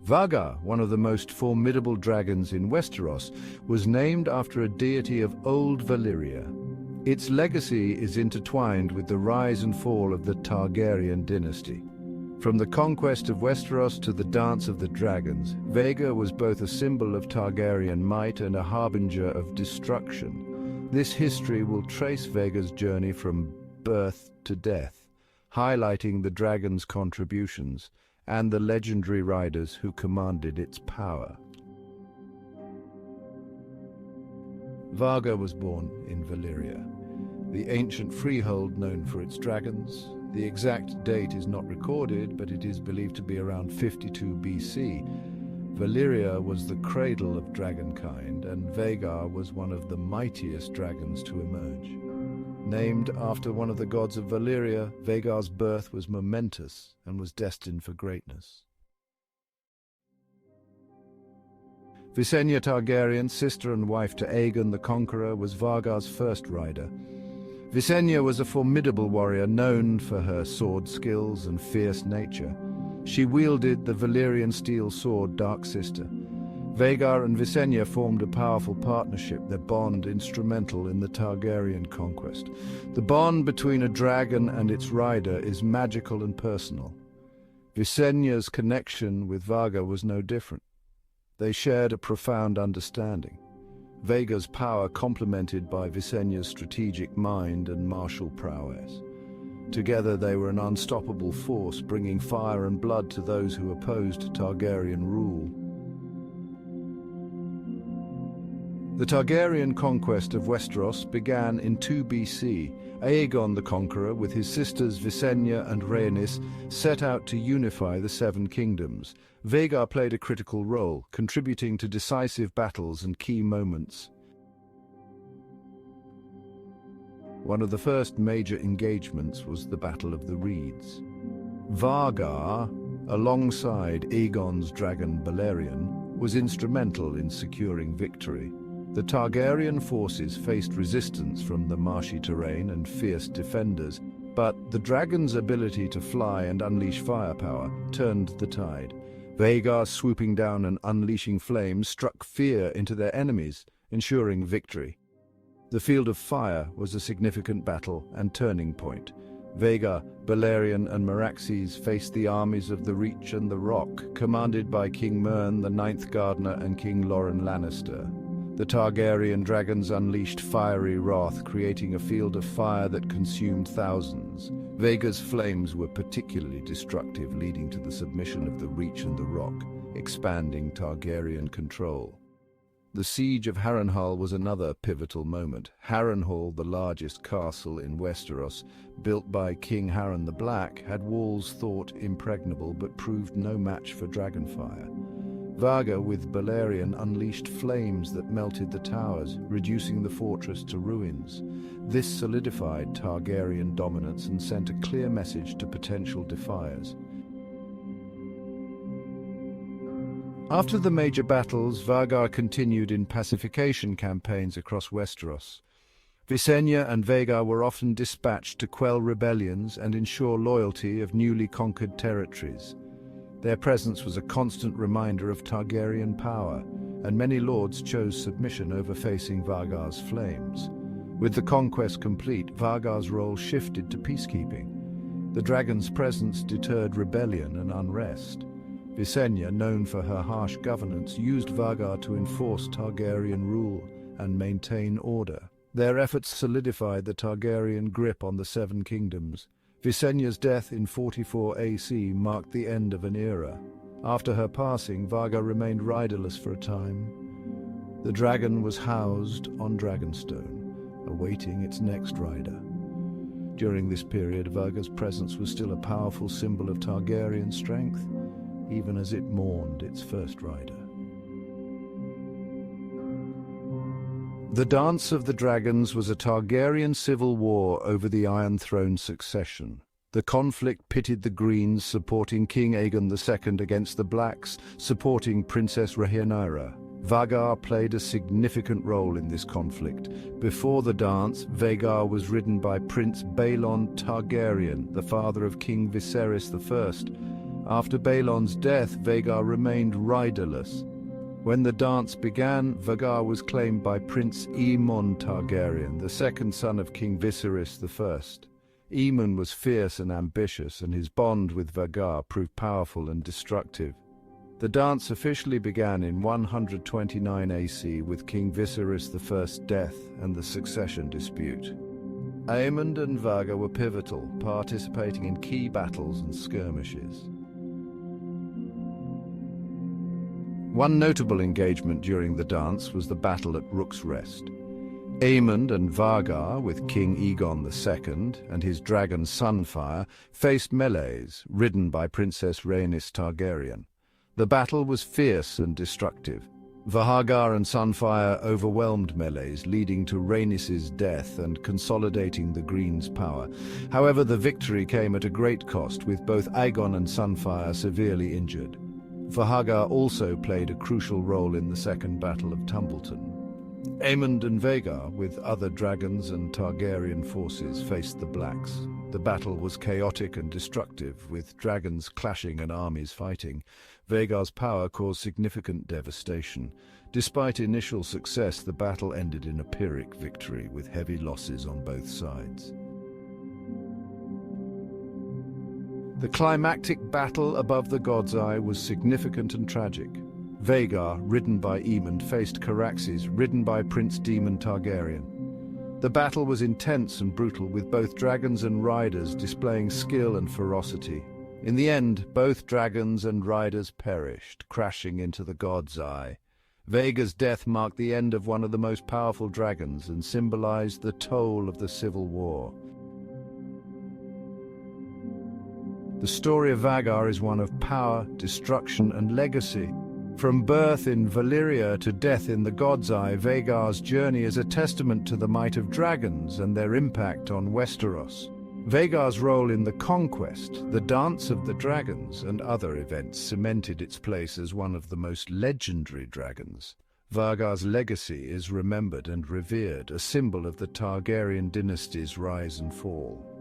Vhagar, one of the most formidable dragons in Westeros, was named after a deity of old Valyria. Its legacy is intertwined with the rise and fall of the Targaryen dynasty. From the conquest of Westeros to the Dance of the Dragons, Vhagar was both a symbol of Targaryen might and a harbinger of destruction. This history will trace Vhagar's journey from birth to death, highlighting the dragon's contributions and the legendary riders who commanded its power. Vhagar was born in Valyria, the ancient freehold known for its dragons. The exact date is not recorded, but it is believed to be around 52 BC. Valyria was the cradle of dragonkind, and Vhagar was one of the mightiest dragons to emerge. Named after one of the gods of Valyria, Vhagar's birth was momentous and was destined for greatness. Visenya Targaryen, sister and wife to Aegon the Conqueror, was Vhagar's first rider. Visenya was a formidable warrior known for her sword skills and fierce nature. She wielded the Valyrian steel sword Dark Sister. Vhagar and Visenya formed a powerful partnership, their bond instrumental in the Targaryen Conquest. The bond between a dragon and its rider is magical and personal. Visenya's connection with Vhagar was no different. They shared a profound understanding. Vhagar's power complemented by Visenya's strategic mind and martial prowess. Together they were an unstoppable force, bringing fire and blood to those who opposed Targaryen rule. The Targaryen conquest of Westeros began in 2 BC. Aegon the Conqueror, with his sisters Visenya and Rhaenys, set out to unify the Seven Kingdoms. Vhagar played a critical role, contributing to decisive battles and key moments. One of the first major engagements was the Battle of the Reeds. Vhagar, alongside Aegon's dragon Balerion, was instrumental in securing victory. The Targaryen forces faced resistance from the marshy terrain and fierce defenders, but the dragon's ability to fly and unleash firepower turned the tide. Vhagar, swooping down and unleashing flames, struck fear into their enemies, ensuring victory. The Field of Fire was a significant battle and turning point. Vhagar, Balerion and Meraxes faced the armies of the Reach and the Rock, commanded by King Mern, the Ninth Gardener, and King Loren Lannister. The Targaryen dragons unleashed fiery wrath, creating a field of fire that consumed thousands. Vhagar's flames were particularly destructive, leading to the submission of the Reach and the Rock, expanding Targaryen control. The siege of Harrenhal was another pivotal moment. Harrenhal, the largest castle in Westeros, built by King Harren the Black, had walls thought impregnable but proved no match for dragonfire. Vhagar, with Balerion, unleashed flames that melted the towers, reducing the fortress to ruins. This solidified Targaryen dominance and sent a clear message to potential defiers. After the major battles, Vhagar continued in pacification campaigns across Westeros. Visenya and Vhagar were often dispatched to quell rebellions and ensure loyalty of newly conquered territories. Their presence was a constant reminder of Targaryen power, and many lords chose submission over facing Vhagar's flames. With the conquest complete, Vhagar's role shifted to peacekeeping. The dragon's presence deterred rebellion and unrest. Visenya, known for her harsh governance, used Vhagar to enforce Targaryen rule and maintain order. Their efforts solidified the Targaryen grip on the Seven Kingdoms. Visenya's death in 44 AC marked the end of an era. After her passing, Vhagar remained riderless for a time. The dragon was housed on Dragonstone, awaiting its next rider. During this period, Vhagar's presence was still a powerful symbol of Targaryen strength, even as it mourned its first rider. The Dance of the Dragons was a Targaryen civil war over the Iron Throne succession. The conflict pitted the Greens supporting King Aegon II against the Blacks supporting Princess Rhaenyra. Vhagar played a significant role in this conflict. Before the dance, Vhagar was ridden by Prince Balon Targaryen, the father of King Viserys I. After Balon's death, Vhagar remained riderless. When the dance began, Vhagar was claimed by Prince Aegon Targaryen, the second son of King Viserys I. Aemon was fierce and ambitious, and his bond with Vhagar proved powerful and destructive. The dance officially began in 129 AC with King Viserys I's death and the succession dispute. Aemon and Vhagar were pivotal, participating in key battles and skirmishes. One notable engagement during the dance was the battle at Rook's Rest. Aemon and Vhagar, with King Aegon II and his dragon Sunfire, faced melees, ridden by Princess Rhaenys Targaryen. The battle was fierce and destructive. Vhagar and Sunfire overwhelmed melees, leading to Rhaenys' death and consolidating the Green's power. However, the victory came at a great cost, with both Aegon and Sunfire severely injured. Vhagar also played a crucial role in the Second Battle of Tumbleton. Aemon and Vhagar, with other dragons and Targaryen forces, faced the Blacks. The battle was chaotic and destructive, with dragons clashing and armies fighting. Vhagar's power caused significant devastation. Despite initial success, the battle ended in a Pyrrhic victory, with heavy losses on both sides. The climactic battle above the God's Eye was significant and tragic. Vhagar, ridden by Aemon, faced Caraxes, ridden by Prince Daemon Targaryen. The battle was intense and brutal, with both dragons and riders displaying skill and ferocity. In the end, both dragons and riders perished, crashing into the God's Eye. Vhagar's death marked the end of one of the most powerful dragons and symbolized the toll of the civil war. The story of Vhagar is one of power, destruction, and legacy. From birth in Valyria to death in the God's Eye, Vhagar's journey is a testament to the might of dragons and their impact on Westeros. Vhagar's role in the Conquest, the Dance of the Dragons, and other events cemented its place as one of the most legendary dragons. Vhagar's legacy is remembered and revered, a symbol of the Targaryen dynasty's rise and fall.